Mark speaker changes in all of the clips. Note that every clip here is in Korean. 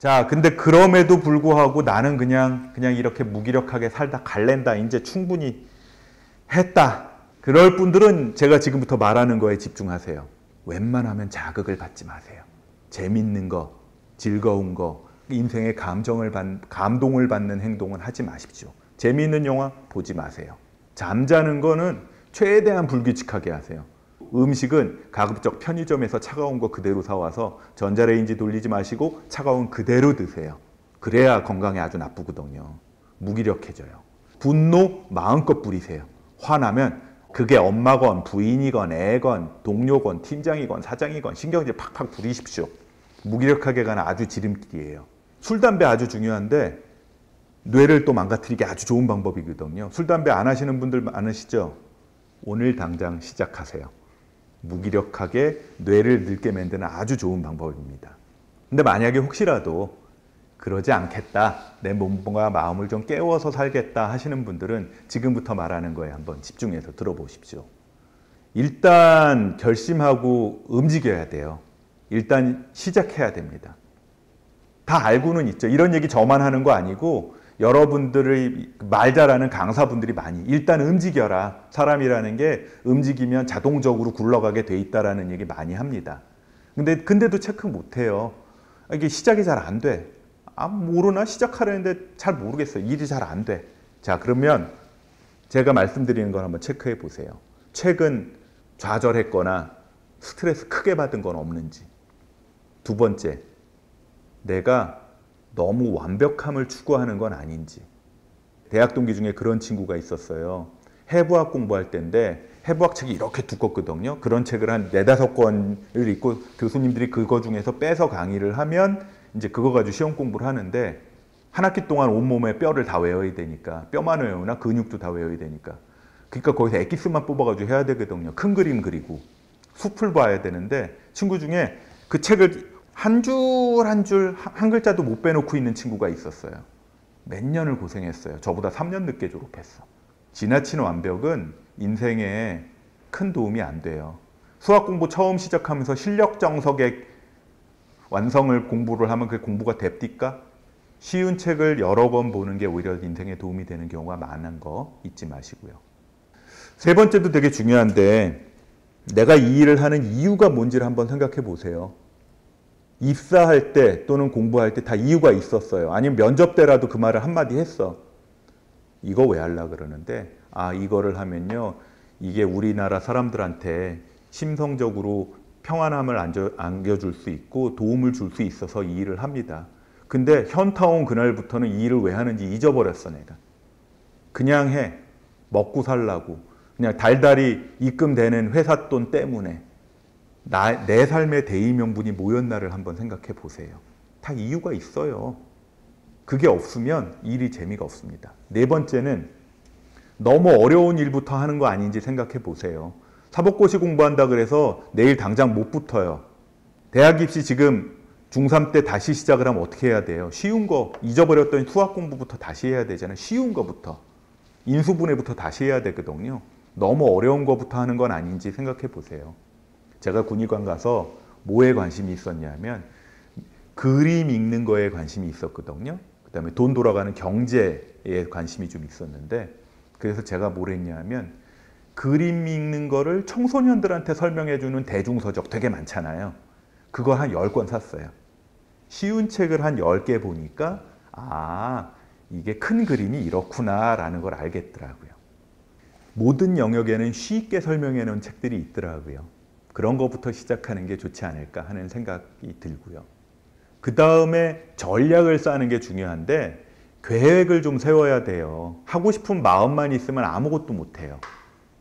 Speaker 1: 자, 근데 그럼에도 불구하고 나는 그냥 이렇게 무기력하게 살다 갈랜다. 이제 충분히 했다. 그럴 분들은 제가 지금부터 말하는 거에 집중하세요. 웬만하면 자극을 받지 마세요. 재밌는 거, 즐거운 거, 인생의 감동을 받는 행동은 하지 마십시오. 재미있는 영화 보지 마세요. 잠자는 거는 최대한 불규칙하게 하세요. 음식은 가급적 편의점에서 차가운 거 그대로 사와서 전자레인지 돌리지 마시고 차가운 그대로 드세요. 그래야 건강에 아주 나쁘거든요. 무기력해져요. 분노 마음껏 부리세요. 화나면 그게 엄마건 부인이건 애건 동료건 팀장이건 사장이건 신경질 팍팍 부리십시오. 무기력하게 가는 아주 지름길이에요. 술, 담배 아주 중요한데 뇌를 또 망가뜨리기 아주 좋은 방법이거든요. 술, 담배 안 하시는 분들 많으시죠? 오늘 당장 시작하세요. 무기력하게 뇌를 늙게 만드는 아주 좋은 방법입니다. 근데 만약에 혹시라도 그러지 않겠다, 내 몸과 마음을 좀 깨워서 살겠다 하시는 분들은 지금부터 말하는 거에 한번 집중해서 들어보십시오. 일단 결심하고 움직여야 돼요. 일단 시작해야 됩니다. 다 알고는 있죠. 이런 얘기 저만 하는 거 아니고 여러분들의 말 잘하는 강사분들이 많이 일단 움직여라. 사람이라는 게 움직이면 자동적으로 굴러가게 돼 있다라는 얘기 많이 합니다. 근데도 체크 못 해요. 이게 시작이 잘 안 돼. 모르나? 시작하려는데 잘 모르겠어요. 일이 잘 안 돼. 자, 그러면 제가 말씀드리는 걸 한번 체크해 보세요. 최근 좌절했거나 스트레스 크게 받은 건 없는지. 두 번째, 내가 너무 완벽함을 추구하는 건 아닌지. 대학 동기 중에 그런 친구가 있었어요. 해부학 공부할 때인데 해부학 책이 이렇게 두껍거든요. 그런 책을 한 4-5권을 읽고 교수님들이 그거 중에서 빼서 강의를 하면 이제 그거 가지고 시험 공부를 하는데 한 학기 동안 온몸에 뼈를 다 외워야 되니까, 뼈만 외우나 근육도 다 외워야 되니까, 그러니까 거기서 엑기스만 뽑아가지고 해야 되거든요. 큰 그림 그리고 숲을 봐야 되는데 친구 중에 그 책을 한 줄 한 줄 한 글자도 못 빼놓고 있는 친구가 있었어요. 몇 년을 고생했어요. 저보다 3년 늦게 졸업했어. 지나친 완벽은 인생에 큰 도움이 안 돼요. 수학 공부 처음 시작하면서 실력 정석의 완성을 공부를 하면 그게 공부가 됩니까? 쉬운 책을 여러 번 보는 게 오히려 인생에 도움이 되는 경우가 많은 거 잊지 마시고요. 세 번째도 되게 중요한데 내가 이 일을 하는 이유가 뭔지를 한번 생각해 보세요. 입사할 때 또는 공부할 때 다 이유가 있었어요. 아니면 면접 때라도 그 말을 한마디 했어. 이거 왜 하려고 그러는데 이거를 하면요. 이게 우리나라 사람들한테 심성적으로 평안함을 안겨줄 수 있고 도움을 줄 수 있어서 이 일을 합니다. 근데 현타 온 그날부터는 이 일을 왜 하는지 잊어버렸어 내가. 그냥 해. 먹고 살라고. 그냥 달달이 입금되는 회사 돈 때문에. 내 삶의 대의명분이 뭐였나를 한번 생각해 보세요. 다 이유가 있어요. 그게 없으면 일이 재미가 없습니다. 네 번째는 너무 어려운 일부터 하는 거 아닌지 생각해 보세요. 사법고시 공부한다 그래서 내일 당장 못 붙어요. 대학 입시 지금 중3 때 다시 시작을 하면 어떻게 해야 돼요? 쉬운 거, 잊어버렸던 수학 공부부터 다시 해야 되잖아요. 쉬운 거부터. 인수분해부터 다시 해야 되거든요. 너무 어려운 거부터 하는 건 아닌지 생각해 보세요. 제가 군의관 가서 뭐에 관심이 있었냐면 그림 읽는 거에 관심이 있었거든요. 그 다음에 돈 돌아가는 경제에 관심이 좀 있었는데 그래서 제가 뭘 했냐면 그림 읽는 거를 청소년들한테 설명해주는 대중서적 되게 많잖아요. 그거 한 10권 샀어요. 쉬운 책을 한 10개 보니까 이게 큰 그림이 이렇구나 라는 걸 알겠더라고요. 모든 영역에는 쉽게 설명해 놓은 책들이 있더라고요. 그런 것부터 시작하는 게 좋지 않을까 하는 생각이 들고요. 그 다음에 전략을 짜는 게 중요한데 계획을 좀 세워야 돼요. 하고 싶은 마음만 있으면 아무것도 못해요.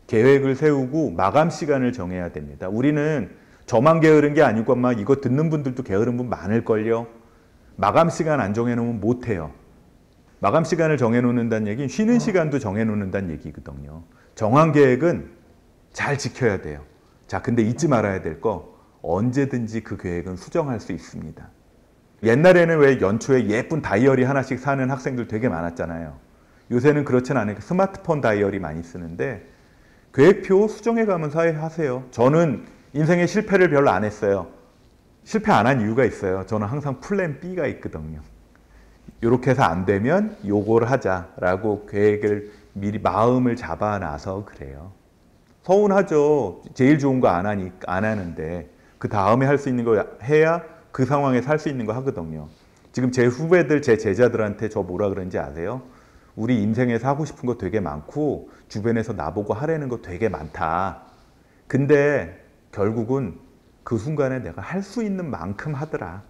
Speaker 1: 계획을 세우고 마감 시간을 정해야 됩니다. 우리는 저만 게으른 게 아니고 아마 이거 듣는 분들도 게으른 분 많을걸요. 마감 시간 안 정해놓으면 못해요. 마감 시간을 정해놓는다는 얘기는 쉬는 시간도 정해놓는다는 얘기거든요. 정한 계획은 잘 지켜야 돼요. 자, 근데 잊지 말아야 될 거 언제든지 그 계획은 수정할 수 있습니다. 옛날에는 왜 연초에 예쁜 다이어리 하나씩 사는 학생들 되게 많았잖아요. 요새는 그렇진 않으니까 스마트폰 다이어리 많이 쓰는데 계획표 수정해 가면서 하세요. 저는 인생의 실패를 별로 안 했어요. 실패 안 한 이유가 있어요. 저는 항상 플랜 B가 있거든요. 이렇게 해서 안 되면 요걸 하자라고 계획을 미리 마음을 잡아놔서 그래요. 서운하죠. 제일 좋은 거 안 하는데 그 다음에 할 수 있는 거 해야 그 상황에 살 수 있는 거 하거든요. 지금 제 후배들, 제 제자들한테 저 뭐라 그러는지 아세요? 우리 인생에서 하고 싶은 거 되게 많고 주변에서 나보고 하라는 거 되게 많다. 근데 결국은 그 순간에 내가 할 수 있는 만큼 하더라.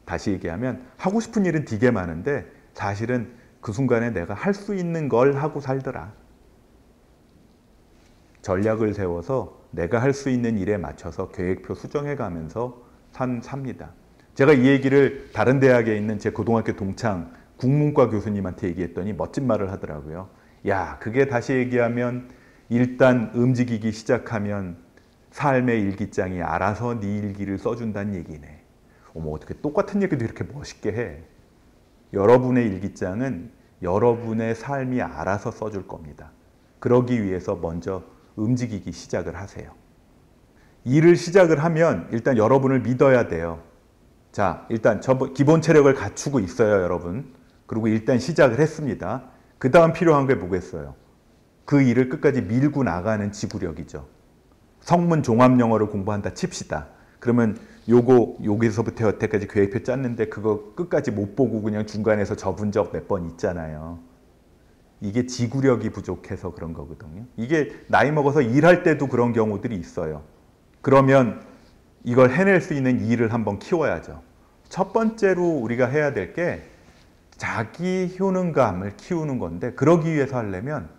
Speaker 1: 다시 얘기하면 하고 싶은 일은 되게 많은데 사실은 그 순간에 내가 할 수 있는 걸 하고 살더라. 전략을 세워서 내가 할 수 있는 일에 맞춰서 계획표 수정해 가면서 삽니다. 제가 이 얘기를 다른 대학에 있는 제 고등학교 동창 국문과 교수님한테 얘기했더니 멋진 말을 하더라고요. 야, 그게 다시 얘기하면 일단 움직이기 시작하면 삶의 일기장이 알아서 네 일기를 써준다는 얘기네. 어머, 어떻게 똑같은 얘기도 이렇게 멋있게 해. 여러분의 일기장은 여러분의 삶이 알아서 써줄 겁니다. 그러기 위해서 먼저 움직이기 시작을 하세요. 일을 시작을 하면 일단 여러분을 믿어야 돼요. 자, 일단 기본 체력을 갖추고 있어요, 여러분. 그리고 일단 시작을 했습니다. 그 다음 필요한 게 뭐겠어요? 그 일을 끝까지 밀고 나가는 지구력이죠. 성문 종합영어를 공부한다 칩시다. 그러면 여기서부터 여태까지 계획표 짰는데 그거 끝까지 못 보고 그냥 중간에서 접은 적 몇 번 있잖아요. 이게 지구력이 부족해서 그런 거거든요. 이게 나이 먹어서 일할 때도 그런 경우들이 있어요. 그러면 이걸 해낼 수 있는 일을 한번 키워야죠. 첫 번째로 우리가 해야 될 게 자기 효능감을 키우는 건데, 그러기 위해서 하려면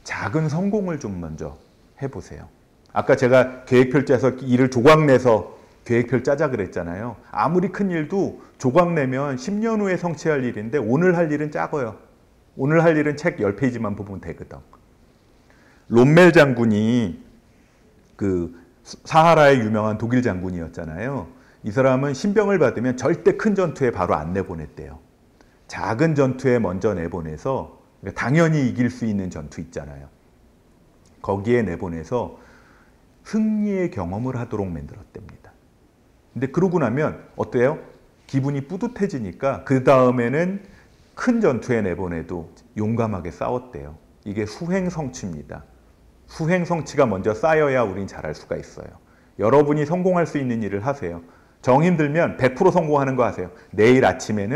Speaker 1: 작은 성공을 좀 먼저 해보세요. 아까 제가 계획표를 짜서 일을 조각 내서 계획표를 짜자 그랬잖아요. 아무리 큰 일도 조각 내면 10년 후에 성취할 일인데 오늘 할 일은 작아요. 오늘 할 일은 책 10페이지만 보면 되거든. 롬멜 장군이 그 사하라의 유명한 독일 장군이었잖아요. 이 사람은 신병을 받으면 절대 큰 전투에 바로 안 내보냈대요. 작은 전투에 먼저 내보내서, 당연히 이길 수 있는 전투 있잖아요. 거기에 내보내서 승리의 경험을 하도록 만들었답니다. 근데 그러고 나면 어때요? 기분이 뿌듯해지니까 그 다음에는 큰 전투에 내보내도 용감하게 싸웠대요. 이게 수행성취입니다. 수행성취가 먼저 쌓여야 우린 잘할 수가 있어요. 여러분이 성공할 수 있는 일을 하세요. 정 힘들면 100% 성공하는 거 하세요. 내일 아침에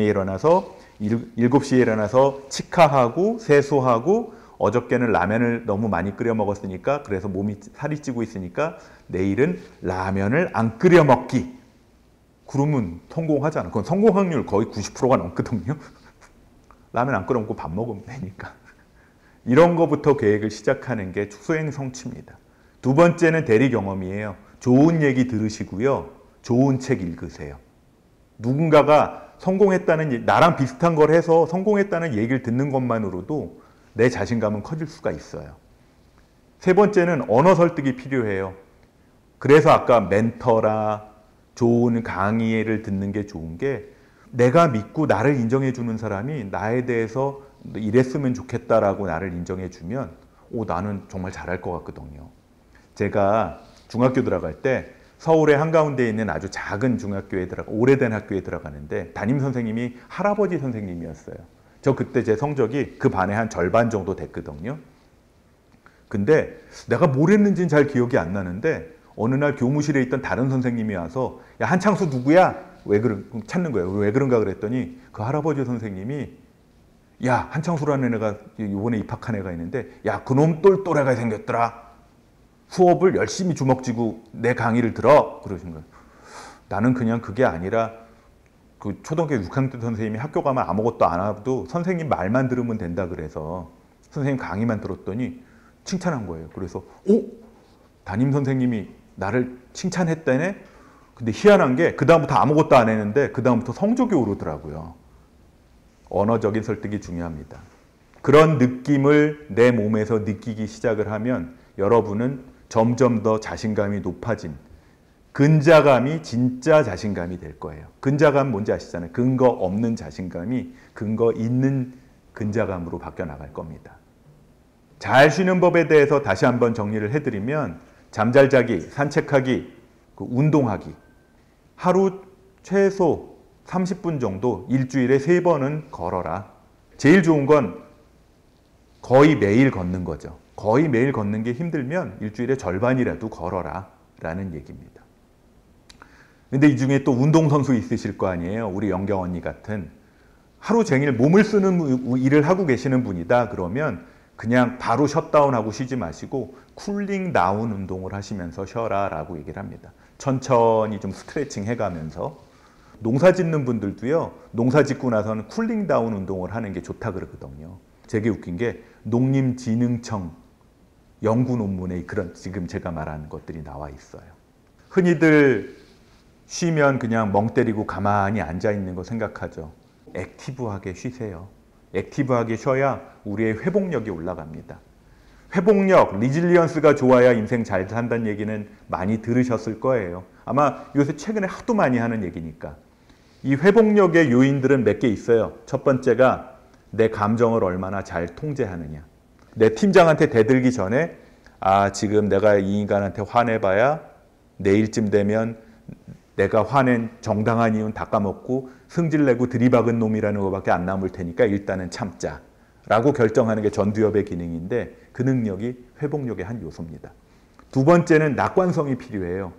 Speaker 1: 일어나서 7시에 일어나서 치카하고 세수하고, 어저께는 라면을 너무 많이 끓여 먹었으니까, 그래서 몸이 살이 찌고 있으니까 내일은 라면을 안 끓여 먹기. 그러면 성공하잖아. 그건 성공 확률 거의 90%가 넘거든요. 라면 안 끓여 먹고 밥 먹으면 되니까. 이런 거부터 계획을 시작하는 게 수행성취입니다. 두 번째는 대리 경험이에요. 좋은 얘기 들으시고요. 좋은 책 읽으세요. 누군가가 성공했다는, 나랑 비슷한 걸 해서 성공했다는 얘기를 듣는 것만으로도 내 자신감은 커질 수가 있어요. 세 번째는 언어 설득이 필요해요. 그래서 아까 멘터라 좋은 강의를 듣는 게 좋은 게, 내가 믿고 나를 인정해 주는 사람이 나에 대해서 이랬으면 좋겠다라고 나를 인정해 주면 나는 정말 잘할 것 같거든요. 제가 중학교 들어갈 때 서울의 한가운데에 있는 아주 작은 중학교에 오래된 학교에 들어가는데 담임 선생님이 할아버지 선생님이었어요. 저 그때 제 성적이 그 반의 한 절반 정도 됐거든요. 근데 내가 뭘 했는지는 잘 기억이 안 나는데 어느 날 교무실에 있던 다른 선생님이 와서 야, 한창수 누구야? 찾는 거예요. 왜 그런가 그랬더니 그 할아버지 선생님이 야, 한창수라는 애가 이번에 입학한 애가 있는데 야, 그놈 똘똘해가 생겼더라. 수업을 열심히 주먹 쥐고 내 강의를 들어. 그러신 거예요. 나는 그냥 그게 아니라 그 초등학교 6학년 때 선생님이 학교 가면 아무것도 안 하도 선생님 말만 들으면 된다 그래서 선생님 강의만 들었더니 칭찬한 거예요. 그래서 담임 선생님이 나를 칭찬했다네? 근데 희한한 게 그 다음부터 아무것도 안 했는데 그 다음부터 성적이 오르더라고요. 언어적인 설득이 중요합니다. 그런 느낌을 내 몸에서 느끼기 시작을 하면 여러분은 점점 더 자신감이 높아진, 근자감이 진짜 자신감이 될 거예요. 근자감 뭔지 아시잖아요. 근거 없는 자신감이 근거 있는 근자감으로 바뀌어 나갈 겁니다. 잘 쉬는 법에 대해서 다시 한번 정리를 해드리면 잠잘 자기, 산책하기, 그 운동하기. 하루 최소 30분 정도 일주일에 3번은 걸어라. 제일 좋은 건 거의 매일 걷는 거죠. 거의 매일 걷는 게 힘들면 일주일에 절반이라도 걸어라 라는 얘기입니다. 근데 이 중에 또 운동선수 있으실 거 아니에요. 우리 영경 언니 같은 하루 종일 몸을 쓰는 일을 하고 계시는 분이다. 그러면 그냥 바로 셧다운하고 쉬지 마시고 쿨링 다운 운동을 하시면서 쉬어라 라고 얘기를 합니다. 천천히 좀 스트레칭 해가면서. 농사 짓는 분들도요. 농사 짓고 나서는 쿨링 다운 운동을 하는 게 좋다 그러거든요. 되게 웃긴 게 농림진흥청 연구 논문에 그런 지금 제가 말하는 것들이 나와 있어요. 흔히들 쉬면 그냥 멍 때리고 가만히 앉아 있는 거 생각하죠. 액티브하게 쉬세요. 액티브하게 쉬어야 우리의 회복력이 올라갑니다. 회복력, 리질리언스가 좋아야 인생 잘 산다는 얘기는 많이 들으셨을 거예요. 아마 요새 최근에 하도 많이 하는 얘기니까. 이 회복력의 요인들은 몇 개 있어요. 첫 번째가 내 감정을 얼마나 잘 통제하느냐. 내 팀장한테 대들기 전에 지금 내가 이 인간한테 화내봐야 내일쯤 되면 내가 화낸 정당한 이유는 다 까먹고 승질내고 들이박은 놈이라는 것밖에 안 남을 테니까 일단은 참자 라고 결정하는 게 전두엽의 기능인데 그 능력이 회복력의 한 요소입니다. 두 번째는 낙관성이 필요해요.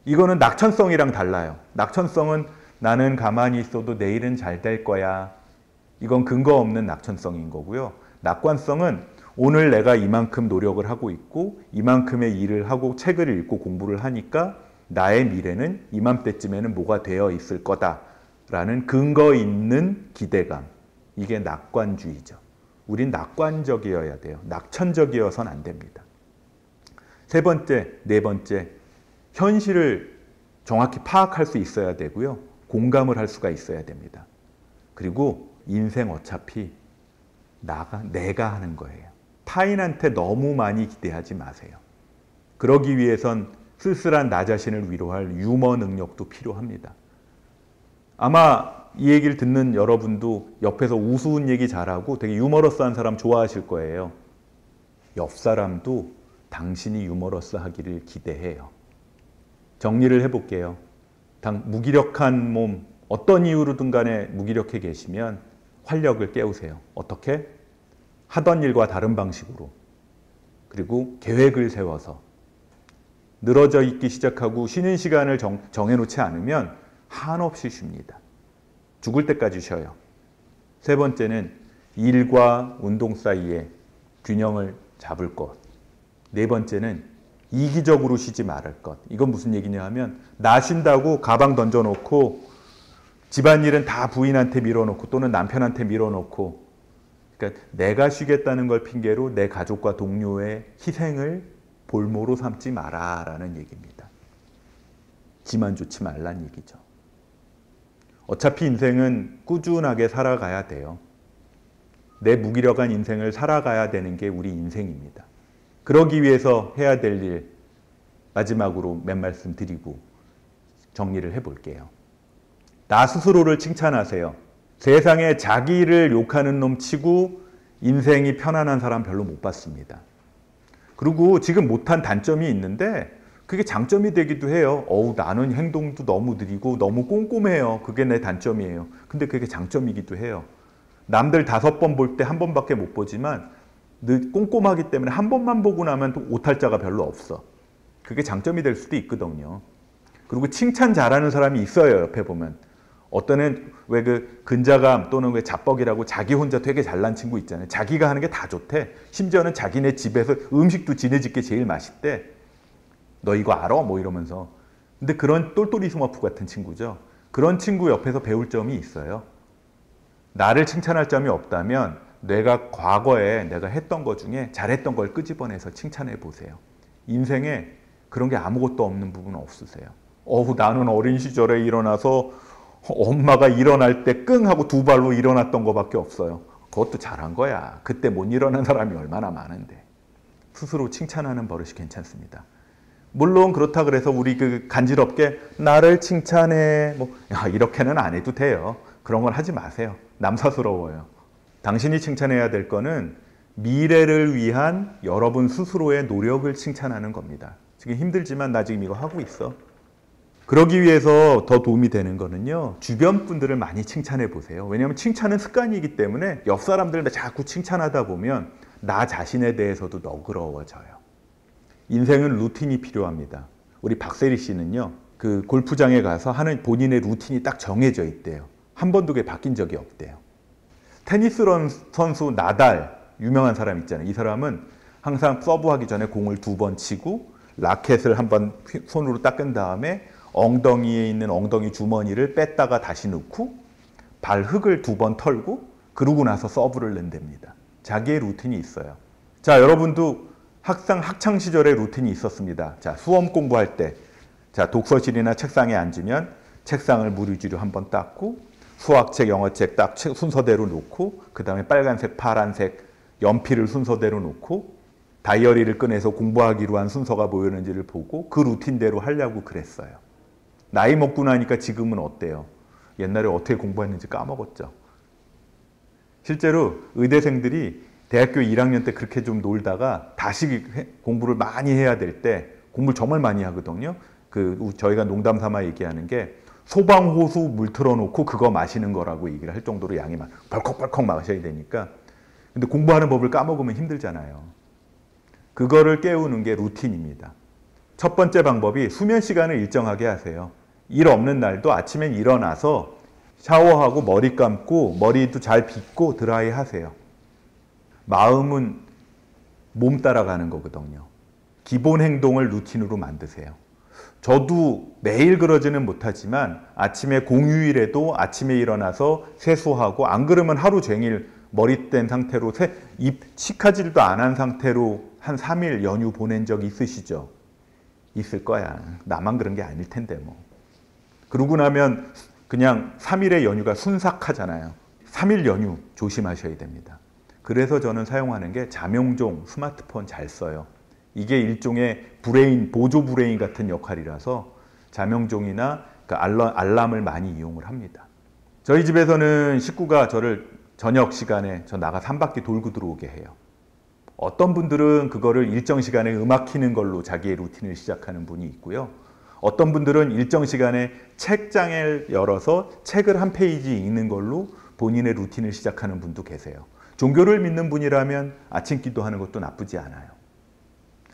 Speaker 1: 이거는 낙천성이랑 달라요. 낙천성은 나는 가만히 있어도 내일은 잘 될 거야. 이건 근거 없는 낙천성인 거고요. 낙관성은 오늘 내가 이만큼 노력을 하고 있고 이만큼의 일을 하고 책을 읽고 공부를 하니까 나의 미래는 이맘때쯤에는 뭐가 되어 있을 거다라는 근거 있는 기대감. 이게 낙관주의죠. 우린 낙관적이어야 돼요. 낙천적이어서는 안 됩니다. 세 번째, 네 번째, 현실을 정확히 파악할 수 있어야 되고요. 공감을 할 수가 있어야 됩니다. 그리고 인생 어차피 내가 하는 거예요. 타인한테 너무 많이 기대하지 마세요. 그러기 위해선 쓸쓸한 나 자신을 위로할 유머 능력도 필요합니다. 아마 이 얘기를 듣는 여러분도 옆에서 우스운 얘기 잘하고 되게 유머러스한 사람 좋아하실 거예요. 옆 사람도 당신이 유머러스하기를 기대해요. 정리를 해볼게요. 무기력한 몸, 어떤 이유로든 간에 무기력해 계시면 활력을 깨우세요. 어떻게? 하던 일과 다른 방식으로. 그리고 계획을 세워서. 늘어져 있기 시작하고 쉬는 시간을 정해놓지 않으면 한없이 쉽니다. 죽을 때까지 쉬어요. 세 번째는 일과 운동 사이에 균형을 잡을 것. 네 번째는 이기적으로 쉬지 말을 것. 이건 무슨 얘기냐 하면 나 쉰다고 가방 던져놓고 집안일은 다 부인한테 밀어놓고 또는 남편한테 밀어놓고 그러니까 내가 쉬겠다는 걸 핑계로 내 가족과 동료의 희생을 볼모로 삼지 마라 라는 얘기입니다. 기만 좋지 말란 얘기죠. 어차피 인생은 꾸준하게 살아가야 돼요. 내 무기력한 인생을 살아가야 되는 게 우리 인생입니다. 그러기 위해서 해야 될 일 마지막으로 몇 말씀 드리고 정리를 해볼게요. 나 스스로를 칭찬하세요. 세상에 자기를 욕하는 놈 치고 인생이 편안한 사람 별로 못 봤습니다. 그리고 지금 못한 단점이 있는데 그게 장점이 되기도 해요. 나는 행동도 너무 느리고 너무 꼼꼼해요. 그게 내 단점이에요. 근데 그게 장점이기도 해요. 남들 5번 볼 때 1번밖에 못 보지만 꼼꼼하기 때문에 한 번만 보고 나면 또 오탈자가 별로 없어. 그게 장점이 될 수도 있거든요. 그리고 칭찬 잘하는 사람이 있어요. 옆에 보면. 어떤 애는 왜 그 근자감 또는 왜 자뻑이라고 자기 혼자 되게 잘난 친구 있잖아요. 자기가 하는 게 다 좋대. 심지어는 자기네 집에서 음식도 지네 집게 제일 맛있대. 너 이거 알아? 뭐 이러면서. 근데 그런 똘똘이 스머프 같은 친구죠. 그런 친구 옆에서 배울 점이 있어요. 나를 칭찬할 점이 없다면 내가 과거에 내가 했던 것 중에 잘했던 걸 끄집어내서 칭찬해 보세요. 인생에 그런 게 아무것도 없는 부분은 없으세요. 나는 어린 시절에 일어나서 엄마가 일어날 때 끙 하고 2발로 일어났던 것밖에 없어요. 그것도 잘한 거야. 그때 못 일어난 사람이 얼마나 많은데. 스스로 칭찬하는 버릇이 괜찮습니다. 물론 그렇다 그래서 우리 간지럽게 나를 칭찬해 이렇게는 안 해도 돼요. 그런 걸 하지 마세요. 남사스러워요. 당신이 칭찬해야 될 거는 미래를 위한 여러분 스스로의 노력을 칭찬하는 겁니다. 지금 힘들지만 나 지금 이거 하고 있어. 그러기 위해서 더 도움이 되는 거는요, 주변 분들을 많이 칭찬해 보세요. 왜냐하면 칭찬은 습관이기 때문에 옆 사람들 자꾸 칭찬하다 보면 나 자신에 대해서도 너그러워져요. 인생은 루틴이 필요합니다. 우리 박세리 씨는요, 그 골프장에 가서 하는 본인의 루틴이 딱 정해져 있대요. 한 번도 그게 바뀐 적이 없대요. 테니스 선수 나달, 유명한 사람 있잖아요. 이 사람은 항상 서브하기 전에 공을 2번 치고 라켓을 한번 손으로 닦은 다음에 엉덩이에 있는 엉덩이 주머니를 뺐다가 다시 넣고 발 흙을 2번 털고 그러고 나서 서브를 낸답니다. 자기의 루틴이 있어요. 자, 여러분도 학창 시절에 루틴이 있었습니다. 자, 수험 공부할 때, 자, 독서실이나 책상에 앉으면 책상을 무리주리 한번 닦고 수학책, 영어책 딱 순서대로 놓고 그 다음에 빨간색, 파란색 연필을 순서대로 놓고 다이어리를 꺼내서 공부하기로 한 순서가 뭐였는지를 보고 그 루틴대로 하려고 그랬어요. 나이 먹고 나니까 지금은 어때요? 옛날에 어떻게 공부했는지 까먹었죠. 실제로 의대생들이 대학교 1학년 때 그렇게 좀 놀다가 다시 공부를 많이 해야 될 때 공부를 정말 많이 하거든요. 저희가 농담 삼아 얘기하는 게 소방호수 물 틀어놓고 그거 마시는 거라고 얘기를 할 정도로 양이 벌컥벌컥 마셔야 되니까. 근데 공부하는 법을 까먹으면 힘들잖아요. 그거를 깨우는 게 루틴입니다. 첫 번째 방법이 수면 시간을 일정하게 하세요. 일 없는 날도 아침엔 일어나서 샤워하고 머리 감고 머리도 잘 빗고 드라이 하세요. 마음은 몸 따라가는 거거든요. 기본 행동을 루틴으로 만드세요. 저도 매일 그러지는 못하지만 아침에 공휴일에도 아침에 일어나서 세수하고 안 그러면 하루 종일 머리 뗀 상태로 입 치카질도 안 한 상태로 한 3일 연휴 보낸 적 있으시죠? 있을 거야. 나만 그런 게 아닐 텐데 뭐. 그러고 나면 그냥 3일의 연휴가 순삭하잖아요. 3일 연휴 조심하셔야 됩니다. 그래서 저는 사용하는 게 잠용종 스마트폰 잘 써요. 이게 일종의 브레인, 보조 브레인 같은 역할이라서 잠용종이나 그 알람을 많이 이용을 합니다. 저희 집에서는 식구가 저를 저녁 시간에 저 나가서 한 바퀴 돌고 들어오게 해요. 어떤 분들은 그거를 일정 시간에 음악 키는 걸로 자기의 루틴을 시작하는 분이 있고요. 어떤 분들은 일정 시간에 책장을 열어서 책을 한 페이지 읽는 걸로 본인의 루틴을 시작하는 분도 계세요. 종교를 믿는 분이라면 아침 기도하는 것도 나쁘지 않아요.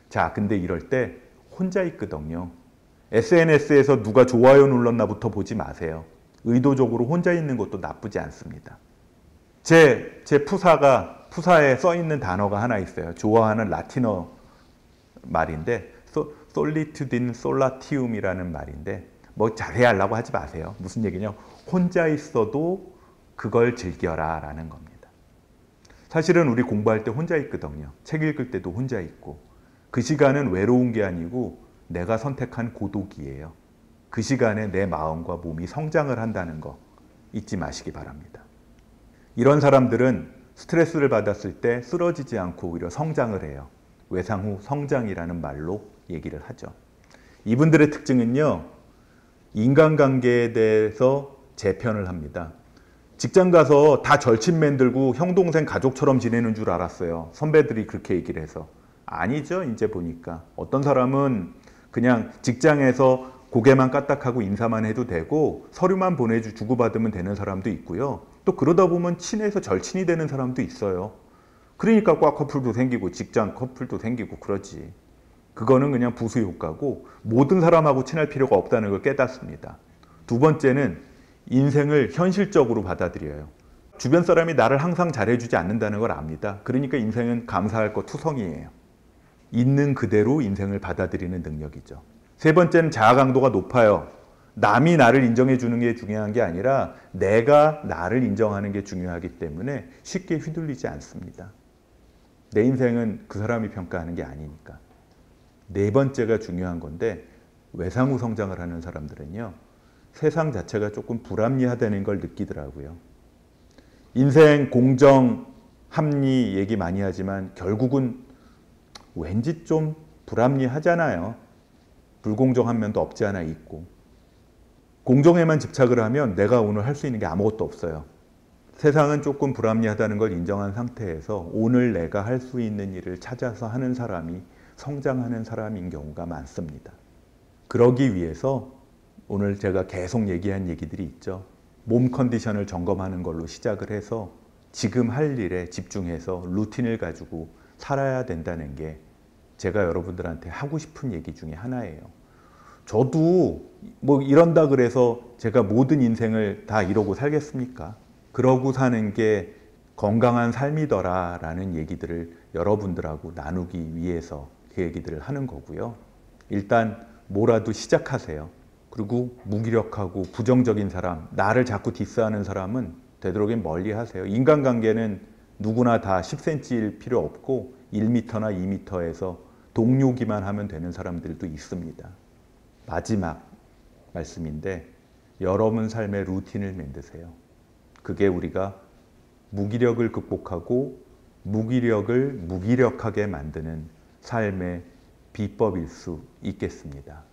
Speaker 1: 자, 근데 이럴 때 혼자 있거든요. SNS에서 누가 좋아요 눌렀나부터 보지 마세요. 의도적으로 혼자 있는 것도 나쁘지 않습니다. 제 푸사에 써 있는 단어가 하나 있어요. 좋아하는 라틴어 말인데 solitude in solatium이라는 말인데 뭐 자세히 하려고 하지 마세요. 무슨 얘기냐? 혼자 있어도 그걸 즐겨라 라는 겁니다. 사실은 우리 공부할 때 혼자 있거든요. 책 읽을 때도 혼자 있고 그 시간은 외로운 게 아니고 내가 선택한 고독이에요. 그 시간에 내 마음과 몸이 성장을 한다는 거 잊지 마시기 바랍니다. 이런 사람들은 스트레스를 받았을 때 쓰러지지 않고 오히려 성장을 해요. 외상 후 성장이라는 말로 얘기를 하죠. 이분들의 특징은요, 인간관계에 대해서 재편을 합니다. 직장 가서 다 절친 만들고 형 동생 가족처럼 지내는 줄 알았어요. 선배들이 그렇게 얘기를 해서. 아니죠. 이제 보니까 어떤 사람은 그냥 직장에서 고개만 까딱하고 인사만 해도 되고 서류만 주고받으면 되는 사람도 있고요. 또 그러다 보면 친해서 절친이 되는 사람도 있어요. 그러니까 과 커플도 생기고 직장 커플도 생기고 그러지. 그거는 그냥 부수 효과고 모든 사람하고 친할 필요가 없다는 걸 깨닫습니다. 두 번째는 인생을 현실적으로 받아들여요. 주변 사람이 나를 항상 잘해주지 않는다는 걸 압니다. 그러니까 인생은 감사할 것 투성이에요. 있는 그대로 인생을 받아들이는 능력이죠. 세 번째는 자아 강도가 높아요. 남이 나를 인정해 주는 게 중요한 게 아니라 내가 나를 인정하는 게 중요하기 때문에 쉽게 휘둘리지 않습니다. 내 인생은 그 사람이 평가하는 게 아니니까. 네 번째가 중요한 건데 외상 후 성장을 하는 사람들은요. 세상 자체가 조금 불합리하다는 걸 느끼더라고요. 인생 공정, 합리 얘기 많이 하지만 결국은 왠지 좀 불합리하잖아요. 불공정한 면도 없지 않아 있고. 공정에만 집착을 하면 내가 오늘 할 수 있는 게 아무것도 없어요. 세상은 조금 불합리하다는 걸 인정한 상태에서 오늘 내가 할 수 있는 일을 찾아서 하는 사람이 성장하는 사람인 경우가 많습니다. 그러기 위해서 오늘 제가 계속 얘기한 얘기들이 있죠. 몸 컨디션을 점검하는 걸로 시작을 해서 지금 할 일에 집중해서 루틴을 가지고 살아야 된다는 게 제가 여러분들한테 하고 싶은 얘기 중에 하나예요. 저도 뭐 이런다 그래서 제가 모든 인생을 다 이러고 살겠습니까? 그러고 사는 게 건강한 삶이더라 라는 얘기들을 여러분들하고 나누기 위해서 그 얘기들을 하는 거고요. 일단 뭐라도 시작하세요. 그리고 무기력하고 부정적인 사람, 나를 자꾸 디스하는 사람은 되도록이면 멀리 하세요. 인간관계는 누구나 다 10cm일 필요 없고 1m나 2m에서 동료기만 하면 되는 사람들도 있습니다. 마지막 말씀인데 여러분 삶의 루틴을 만드세요. 그게 우리가 무기력을 극복하고 무기력을 무기력하게 만드는 삶의 비법일 수 있겠습니다.